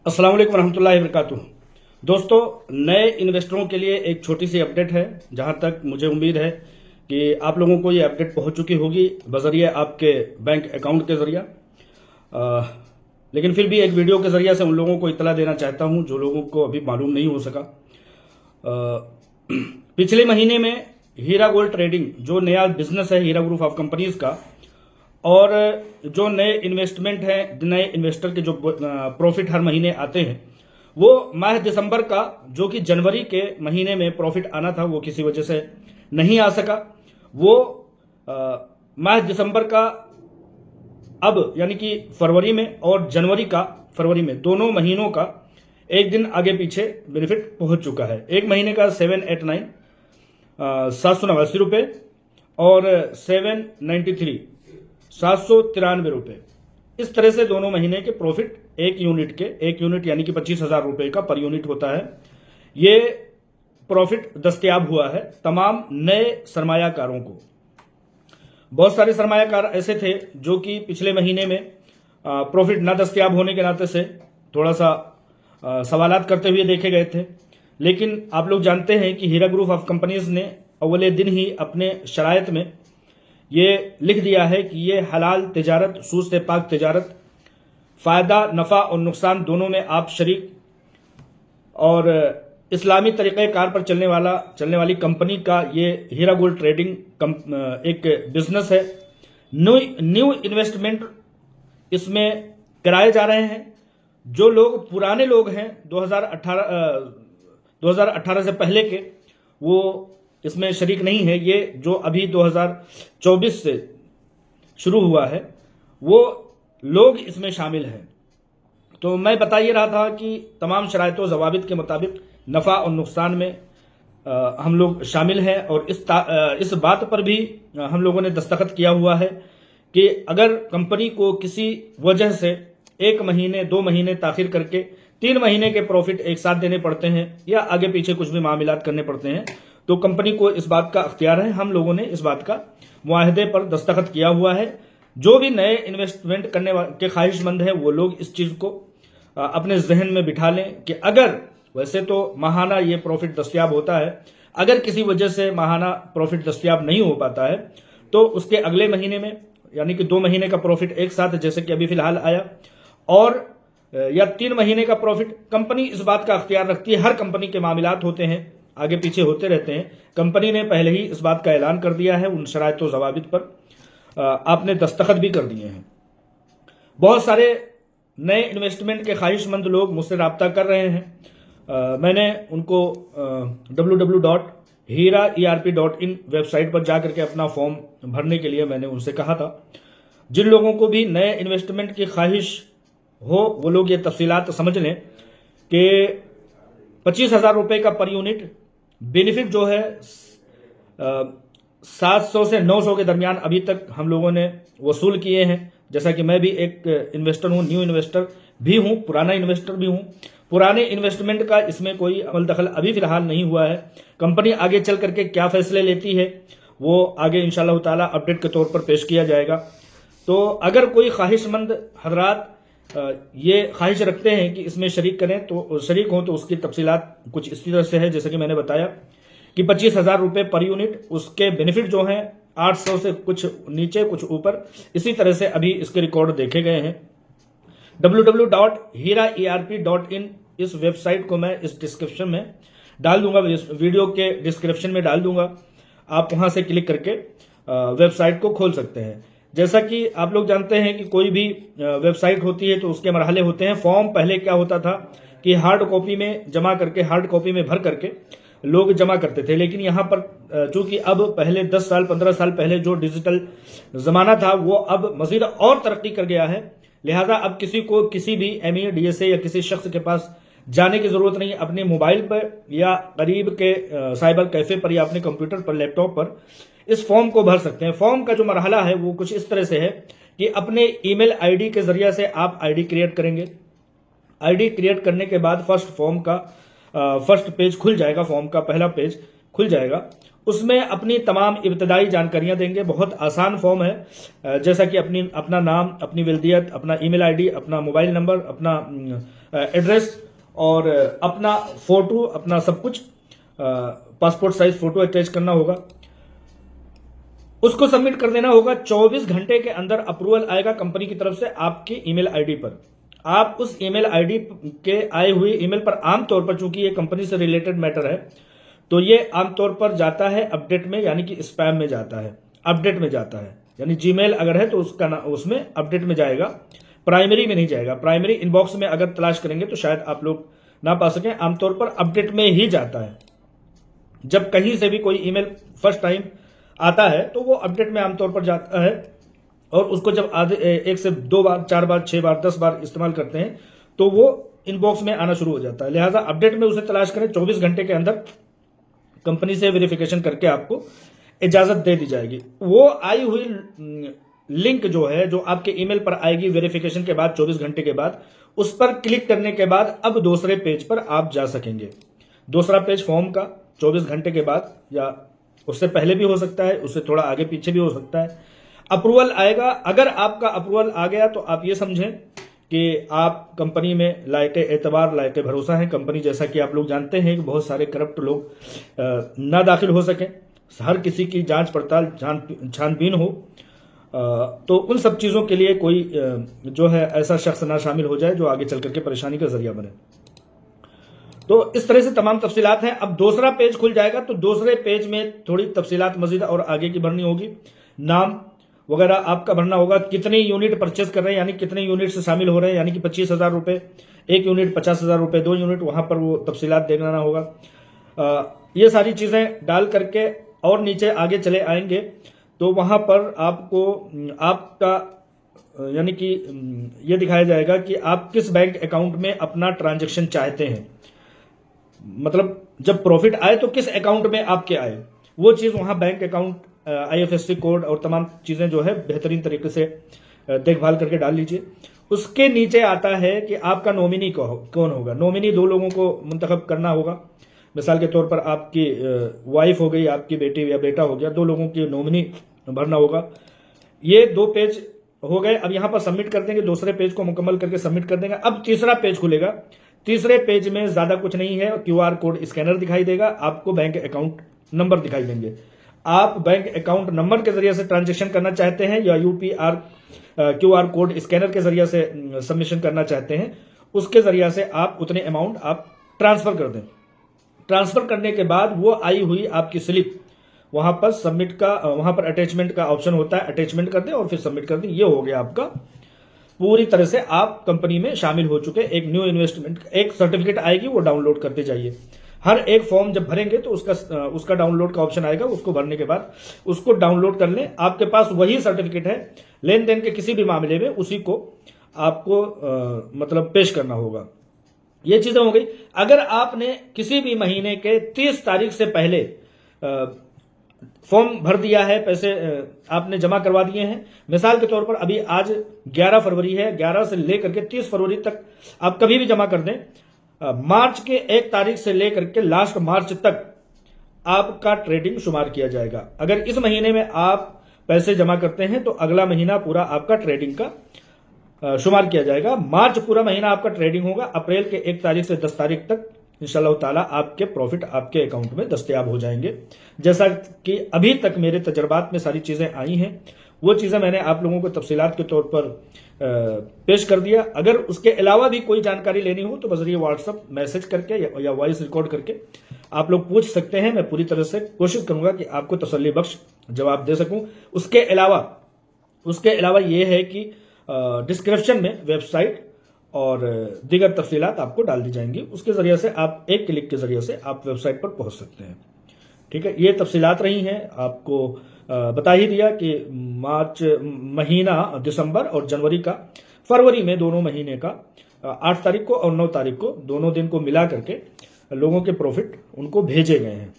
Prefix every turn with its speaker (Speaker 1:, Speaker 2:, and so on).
Speaker 1: अस्सलाम वालेकुम रहमतुल्लाहि वबरकातुहू। दोस्तों, नए इन्वेस्टरों के लिए एक छोटी सी अपडेट है। जहां तक मुझे उम्मीद है कि आप लोगों को ये अपडेट पहुंच चुकी होगी बजरिए आपके बैंक अकाउंट के जरिए। लेकिन फिर भी एक वीडियो के जरिए से उन लोगों को इतला देना चाहता हूं जो लोगों को अभी मालूम नहीं हो सका। पिछले महीने में हीरा गोल्ड ट्रेडिंग जो नया बिजनेस है हीरा ग्रुप ऑफ कंपनीज का, और जो नए इन्वेस्टमेंट है, नए इन्वेस्टर के जो प्रॉफिट हर महीने आते हैं, वो माह दिसंबर का जो कि जनवरी के महीने में प्रॉफिट आना था वो किसी वजह से नहीं आ सका। वो माह दिसंबर का अब यानी कि फरवरी में और जनवरी का, फरवरी में दोनों महीनों का एक दिन आगे पीछे बेनिफिट पहुंच चुका है। एक महीने का 789 789 और 793 793 रुपए। इस तरह से दोनों महीने के प्रॉफिट एक यूनिट यानी कि 25,000 रुपए का पर यूनिट होता है। ये प्रॉफिट दस्तयाब हुआ है तमाम नए सरमायाकारों को। बहुत सारे सरमायाकार ऐसे थे जो कि पिछले महीने में प्रॉफिट न दस्तयाब होने के नाते से थोड़ा सा सवालात करते हुए देखे गए थे। लेकिन आप लोग जानते हैं कि हीरा ग्रुप ऑफ कंपनीज ने अव्वले दिन ही अपने शरायत में ये लिख दिया है कि ये हलाल तिजारत, सूद से पाक तिजारत, फायदा, नफा और नुकसान दोनों में आप शरीक, और इस्लामी तरीक़ेकार पर चलने वाली कंपनी का ये हीरा गोल्ड ट्रेडिंग एक बिजनेस है। न्यू इन्वेस्टमेंट इसमें कराए जा रहे हैं। जो लोग पुराने लोग हैं 2018 से पहले के, वो इसमें शरीक नहीं है। ये जो अभी 2024 से शुरू हुआ है वो लोग इसमें शामिल हैं। तो मैं बता ये रहा था कि तमाम शराइतों ज़वाबित के मुताबिक नफ़ा और नुकसान में हम लोग शामिल हैं, और इस बात पर भी हम लोगों ने दस्तखत किया हुआ है कि अगर कंपनी को किसी वजह से 1 महीने 2 महीने ताखिर करके 3 महीने के प्रॉफिट एक साथ देने पड़ते हैं या आगे पीछे कुछ भी मामलात करने पड़ते हैं, तो कंपनी को इस बात का अख्तियार है। हम लोगों ने इस बात का मुआहदे पर दस्तखत किया हुआ है। जो भी नए इन्वेस्टमेंट करने के ख्वाहिशमंद है वो लोग इस चीज को अपने जहन में बिठा लें कि अगर, वैसे तो माहाना ये प्रॉफिट दस्तयाब होता है, अगर किसी वजह से माहाना प्रॉफिट दस्तयाब नहीं हो पाता है तो उसके अगले महीने में यानी कि 2 महीने का प्रॉफिट एक साथ, जैसे कि अभी फिलहाल आया, और या 3 महीने का प्रॉफिट, कंपनी इस बात का अख्तियार रखती है। हर कंपनी के मामलात होते हैं, आगे पीछे होते रहते हैं। कंपनी ने पहले ही इस बात का ऐलान कर दिया है, उन शराइत व ज़वाबित पर आपने दस्तखत भी कर दिए हैं। बहुत सारे नए इन्वेस्टमेंट के ख्वाहिशमंद लोग मुझसे रब्ता कर रहे हैं। मैंने उनको www.hiraerp.in वेबसाइट पर जाकर के अपना फॉर्म भरने के लिए मैंने उनसे कहा था। जिन लोगों को भी नए इन्वेस्टमेंट की ख्वाहिश हो वो लोग ये तफसीलात समझ लें कि 25,000 रुपए का पर यूनिट बेनिफिट जो है 700 से 900 के दरमियान अभी तक हम लोगों ने वसूल किए हैं। जैसा कि मैं भी एक इन्वेस्टर हूं, न्यू इन्वेस्टर भी हूं, पुराना इन्वेस्टर भी हूं। पुराने इन्वेस्टमेंट का इसमें कोई अमल दखल अभी फिलहाल नहीं हुआ है। कंपनी आगे चल करके क्या फैसले लेती है वो आगे इंशाअल्लाह ताला अपडेट के तौर पर पेश किया जाएगा। तो अगर कोई ख्वाहिशमंद हजरात ये ख्वाहिश रखते हैं कि इसमें शरीक करें तो शरीक हों, तो उसकी तफसीलात कुछ इस तरह से है जैसे कि मैंने बताया कि 25,000 रुपए पर यूनिट, उसके बेनिफिट जो हैं 800 से कुछ नीचे कुछ ऊपर, इसी तरह से अभी इसके रिकॉर्ड देखे गए हैं। www.hiraerp.in इस वेबसाइट को मैं इस डिस्क्रिप्शन में डाल दूंगा, इस वीडियो के डिस्क्रिप्शन में डाल दूंगा। आप वहां से क्लिक करके वेबसाइट को खोल सकते हैं। जैसा कि आप लोग जानते हैं कि कोई भी वेबसाइट होती है तो उसके मरहले होते हैं। फॉर्म पहले क्या होता था कि हार्ड कॉपी में जमा करके, हार्ड कॉपी में भर करके लोग जमा करते थे। लेकिन यहाँ पर चूंकि अब पहले 10 साल 15 साल पहले जो डिजिटल जमाना था वो अब मजीद और तरक्की कर गया है। लिहाजा अब किसी को किसी भी ME DSA या किसी शख्स के पास जाने की जरूरत नहीं। अपने मोबाइल पर या करीब के साइबर कैफे पर या अपने कंप्यूटर पर, लैपटॉप पर इस फॉर्म को भर सकते हैं। फॉर्म का जो मरहला है वो कुछ इस तरह से है कि अपने ईमेल ID के जरिए से आप ID क्रिएट करेंगे। ID क्रिएट करने के बाद फर्स्ट पेज खुल जाएगा। फॉर्म का पहला पेज खुल जाएगा, उसमें अपनी तमाम इब्तदाई जानकारियां देंगे। बहुत आसान फॉर्म है, जैसा कि अपना नाम, अपनी विल्दियत, अपना ईमेल आईडी, अपना मोबाइल नंबर, अपना एड्रेस और अपना फोटो, अपना सब कुछ, पासपोर्ट साइज फोटो अटैच करना होगा, उसको सबमिट कर देना होगा। 24 घंटे के अंदर अप्रूवल आएगा कंपनी की तरफ से आपकी ईमेल आईडी पर। आप उस ईमेल आईडी के आए हुए ईमेल पर आमतौर पर, चूंकि ये कंपनी से रिलेटेड मैटर है, तो ये आमतौर पर जाता है अपडेट में, यानी कि स्पैम में जाता है, अपडेट में जाता है। यानी जीमेल अगर है तो उसका उसमें अपडेट में जाएगा, प्राइमरी में नहीं जाएगा। प्राइमरी इनबॉक्स में अगर तलाश करेंगे तो शायद आप लोग ना पा सकें, आमतौर पर अपडेट में ही जाता है। जब कहीं से भी कोई ईमेल फर्स्ट टाइम आता है तो वो अपडेट में आमतौर पर जाता है, और उसको जब एक से 2 बार, 4 बार, 6 बार, 10 बार इस्तेमाल करते हैं तो वो इनबॉक्स में आना शुरू हो जाता है। लिहाजा अपडेट में उसे तलाश करें। 24 घंटे के अंदर कंपनी से वेरिफिकेशन करके आपको इजाजत दे दी जाएगी। वो आई हुई लिंक जो है, जो आपके ईमेल पर आएगी वेरिफिकेशन के बाद 24 घंटे के बाद, उस पर क्लिक करने के बाद अब दूसरे पेज पर आप जा सकेंगे। दूसरा पेज फॉर्म का 24 घंटे के बाद, या उससे पहले भी हो सकता है, उससे थोड़ा आगे पीछे भी हो सकता है, अप्रूवल आएगा। अगर आपका अप्रूवल आ गया तो आप ये समझें कि आप कंपनी में लायके एतबार, लायके भरोसा है। कंपनी, जैसा कि आप लोग जानते हैं कि बहुत सारे करप्ट लोग ना दाखिल हो सके, हर किसी की जांच पड़ताल, छानबीन हो, तो उन सब चीज़ों के लिए कोई जो है ऐसा शख्स ना शामिल हो जाए जो आगे चल करके परेशानी का जरिया बने। तो इस तरह से तमाम तफसीलात हैं। अब दूसरा पेज खुल जाएगा तो दूसरे पेज में थोड़ी तफसीलात मजीद और आगे की भरनी होगी। नाम वगैरह आपका भरना होगा, कितनी यूनिट परचेज कर रहे हैं, यानी कितने यूनिट से शामिल हो रहे हैं, यानी कि 25,000 रुपये, 1 यूनिट 50,000 रुपये, 2 यूनिट, वहां पर वो तफसीलात देखना होगा। ये सारी चीजें डाल करके और नीचे आगे चले आएंगे तो वहां पर आपको आपका यानी कि ये दिखाया जाएगा कि आप किस बैंक अकाउंट में अपना ट्रांजैक्शन चाहते हैं। मतलब जब प्रॉफिट आए तो किस अकाउंट में आपके आए, वो चीज वहां बैंक अकाउंट, IFSC कोड और तमाम चीजें जो है बेहतरीन तरीके से देखभाल करके डाल लीजिए। उसके नीचे आता है कि आपका नॉमिनी कौन होगा। नॉमिनी 2 लोगों को मुंतखब करना होगा। मिसाल के तौर पर आपकी वाइफ हो गई, आपकी बेटी या बेटा हो गया, 2 लोगों की नॉमिनी भरना होगा। ये 2 पेज हो गए। अब यहां पर सबमिट कर देंगे, दूसरे पेज को मुकम्मल करके सबमिट कर देंगे। अब तीसरा पेज खुलेगा। तीसरे पेज में ज्यादा कुछ नहीं है, QR कोड स्कैनर दिखाई देगा, आपको बैंक अकाउंट नंबर दिखाई देंगे। आप बैंक अकाउंट नंबर के जरिए से ट्रांजैक्शन करना चाहते हैं या UPR QR कोड स्कैनर के जरिए से सबमिशन करना चाहते हैं, उसके जरिए से आप उतने अमाउंट आप ट्रांसफर कर दें। ट्रांसफर करने के बाद वो आई हुई आपकी स्लिप वहां पर सबमिट का, वहां पर अटैचमेंट का ऑप्शन होता है, अटैचमेंट कर दें और फिर सबमिट कर दें। ये हो गया आपका, पूरी तरह से आप कंपनी में शामिल हो चुके। एक न्यू इन्वेस्टमेंट एक सर्टिफिकेट आएगी, वो डाउनलोड करते जाइए। हर एक फॉर्म जब भरेंगे तो उसका डाउनलोड का ऑप्शन आएगा, उसको भरने के बाद उसको डाउनलोड कर लें। आपके पास वही सर्टिफिकेट है, लेन देन के किसी भी मामले में उसी को आपको मतलब पेश करना होगा। ये चीजें हो गई। अगर आपने किसी भी महीने के 30 तारीख से पहले फॉर्म भर दिया है, पैसे आपने जमा करवा दिए हैं, मिसाल के तौर पर अभी आज 11 फरवरी है, 11 से लेकर के 30 फरवरी तक आप कभी भी जमा कर दें। मार्च के 1 तारीख से लेकर के लास्ट मार्च तक आपका ट्रेडिंग शुमार किया जाएगा। अगर इस महीने में आप पैसे जमा करते हैं तो अगला महीना पूरा आपका ट्रेडिंग का शुमार किया जाएगा। मार्च पूरा महीना आपका ट्रेडिंग होगा। अप्रैल के 1 तारीख से 10 तारीख तक इंशाअल्लाह ताला आपके प्रॉफिट आपके अकाउंट में दस्तयाब हो जाएंगे। जैसा कि अभी तक मेरे तजर्बात में सारी चीजें आई हैं, वो चीजें मैंने आप लोगों को तफसीलात के तौर पर पेश कर दिया। अगर उसके अलावा भी कोई जानकारी लेनी हो तो बजरिए व्हाट्सएप मैसेज करके या वॉइस रिकॉर्ड करके आप लोग पूछ सकते हैं। मैं पूरी तरह से कोशिश करूंगा कि आपको तसल्ली बख्श जवाब दे सकूं। उसके अलावा ये है कि डिस्क्रिप्शन में वेबसाइट और दीगर तफसीलात आपको डाल दी जाएंगी। उसके जरिए से आप एक क्लिक के जरिए से आप वेबसाइट पर पहुंच सकते हैं। ठीक है, ये तफसीलात रही हैं। आपको बता ही दिया कि मार्च महीना, दिसंबर और जनवरी का, फरवरी में दोनों महीने का 8 तारीख को और 9 तारीख को दोनों दिन को मिला करके लोगों के प्रॉफिट उनको भेजे गए हैं।